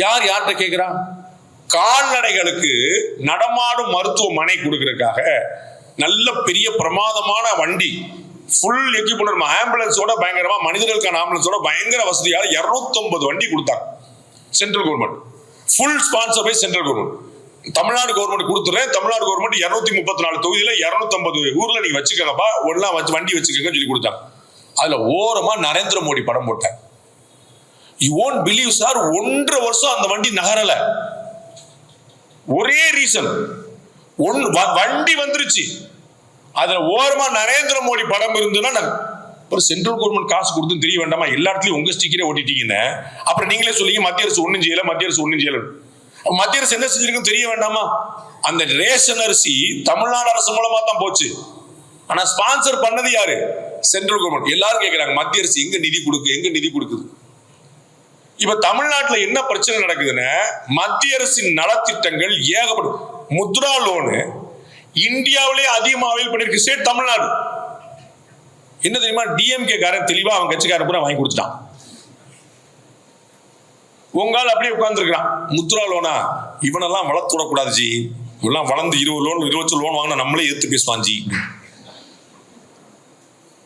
யார்கிட்ட கேட்கிறா? கால்நடைகளுக்கு நடமாடும் மருத்துவமனை கொடுக்கறதுக்காக நல்ல பெரிய பிரமாதமான வண்டி, ஃபுல் எக்யூப்மெண்ட், ஆம்புலன்ஸோட பயங்கரமா, மனிதர்களுக்கான ஆம்புலன்ஸோட பயங்கர வசதியாக 250 வண்டி கொடுத்தாங்க central government. Full sponsor by central government. Tamil Nadu government கொடுத்துறேன், தமிழ்நாடு கவர்மெண்ட் 234 தொகுதியில 250 ஊர்ல நீங்க வச்சுக்கங்கப்பா, ஒன்னா வண்டி வச்சுக்கங்க சொல்லி கொடுத்தாங்க. அதுல ஓரமா நரேந்திர மோடி படம் போட்டேன். யூ won't believe சார், 1.5 வருஷம் அந்த வண்டி நகரல. ஒரே ரீசன், வண்டி வந்துருச்சு, அதுல ஓரமா நரேந்திர மோடி படம் இருந்துன்னா ஒரு சென்ட்ரல் கவர்மெண்ட் காசு கொடுத்து தெரிய வேண்டாமா? எல்லா இடத்துலயும் உங்க ஸ்டிக்கரே ஓட்டிட்டீங்கன்னு அப்புறம் நீங்களே சொல்லிங்க மத்திய அரசு ஒண்ணும் செய்யல, மத்திய அரசு ஒண்ணும் செய்யல. மத்திய அரசு என்ன செஞ்சிருக்குன்னு தெரிய வேண்டாமா? அந்த ரேஷன் அரிசி தமிழ்நாடு அரசு மூலமா தான் போச்சு. ஆனா ஸ்பான்சர் பண்ணது யாரு? Central government. எல்லாரும் கேட்கிறாங்க மத்திய அரசு எங்க நிதி கொடுக்கு, எங்க நிதி கொடுக்குது? இப்ப தமிழ்நாட்டில் என்ன பிரச்சனை நடக்குதுன்னு, மத்திய அரசின் நலத்திட்டங்கள் ஏகப்படும். முத்ரா லோனு இந்தியாவிலே அதிகமாக அவைல் பண்ணிருக்கு ஸ்டேட் தமிழ்நாடு. என்ன தெரியுமா? டிஎம்கே காரன் தெளிவா அவன் கட்சிக்காரன் பூரா வாங்கி கொடுத்துட்டான். உங்கால் அப்படியே உட்கார்ந்து இருக்கிறான். முத்ரா லோனா இவனெல்லாம் வளர்த்து விடக்கூடாது ஜி, இவெல்லாம் வளர்ந்து 20 லோன் 20 லோன் வாங்கினா நம்மளே எடுத்து பேசுவான் ஜி.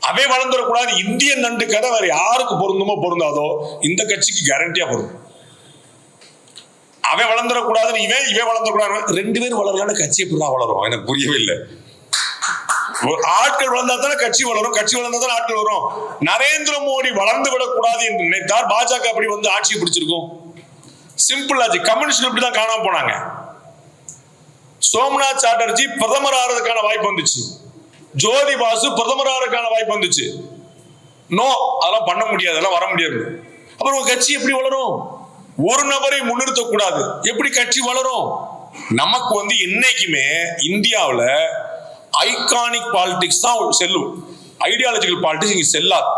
அவே வளர்ந்துடக்கூடாது. இந்தியன் நண்டு கதை வேற யாருக்கு பொருந்துமோ பொருந்தாதோ இந்த கட்சிக்கு கேரண்டியா பொருந்தும். அவன் வளர்ந்துடக்கூடாதுன்னு இவன் வளர்ந்துடக்கூடாது. 2 பேரும் வளரலான கட்சி எப்படிதான் வளரும்? எனக்கு புரியவே இல்லை. ஆட்கள் வளர்ந்தா தானே கட்சி வளரும், கட்சி வளர்ந்தா தானே ஆட்கள் வரும். நரேந்திர மோடி வளர்ந்து விடக்கூடாது என்று நினைத்தார் பாஜக அப்படி வந்து ஆட்சியை பிடிச்சிருக்கும். சிம்பிள் ஆச்சு. கம்யூனிஸ்ட் இப்படிதான் காணாம போனாங்க. சோம்நாத் சாட்டர்ஜி பிரதமர் ஆகிறதுக்கான வாய்ப்பு வந்துச்சு, ஜோதி பாசு பிரதமர் ஆகிறதுக்கான வாய்ப்பு வந்துச்சு. நோ, அதெல்லாம் பண்ண முடியாது, அதெல்லாம் வர முடியாது. அப்புறம் உங்க கட்சி எப்படி வளரும்? ஒரு நபரை முன்னிறுத்தக்கூடாது, எப்படி கட்சி வளரும்? நமக்கு வந்து இன்னைக்குமே இந்தியாவில் ஐகானிக் பாலிடிக்ஸ் தான் செல்லும், ஐடியாலஜிக்கல் பாலிடிக்ஸ் இங்க செல்லாது.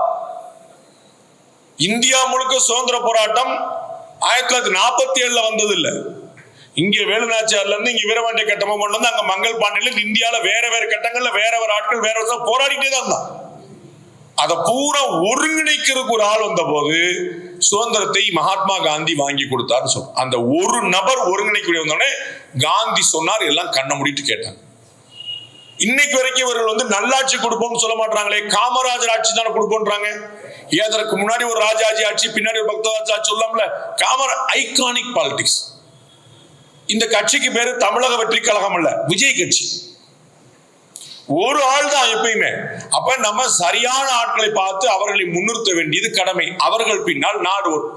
இந்தியா முழுக்க சுதந்திர போராட்டம் 1947 வந்தது இல்ல. இங்க வேலுநாச்சியார்ல இருந்து இங்க வீரபாண்டிய கட்டமா கொண்டு வந்து அங்க மங்கள் பாண்டியில இந்தியாவில வேற வேற கட்டங்கள்ல வேற வேற ஆட்கள் வேற போராடிட்டே தான் இருந்தான். அதை பூரா ஒருங்கிணைக்கிறதுக்கு ஒரு ஆள் வந்த போது சுதந்திரத்தை மகாத்மா காந்தி வாங்கி கொடுத்தார். அந்த ஒரு நபர் ஒருங்கிணைக்கூடிய வந்தோடனே காந்தி சொன்னார், எல்லாம் கண்ணை மூடிட்டு கேட்டாங்க. இன்னைக்கு வரைக்கும் இவர்கள் வந்து நல்லாட்சி கொடுப்போம்னு சொல்ல மாட்டாங்களே, காமராஜர் ஆட்சி தானே கொடுப்போன்றாங்க. அதற்கு முன்னாடி ஒரு ராஜாஜி ஆட்சி, பின்னாடி ஒரு பக்தவாஜ் ஆட்சி சொல்லாமல. Iconic politics. இந்த கட்சிக்கு பேரு தமிழக வெற்றி கழகம் அல்ல, விஜய் கட்சி. ஒரு ஆள் தான் எப்பயுமே. அப்ப நம்ம சரியான ஆட்களை பார்த்து அவர்களை முன்னிறுத்த வேண்டியது கடமை. அவர்கள் பின்னால் நாடு வரும்.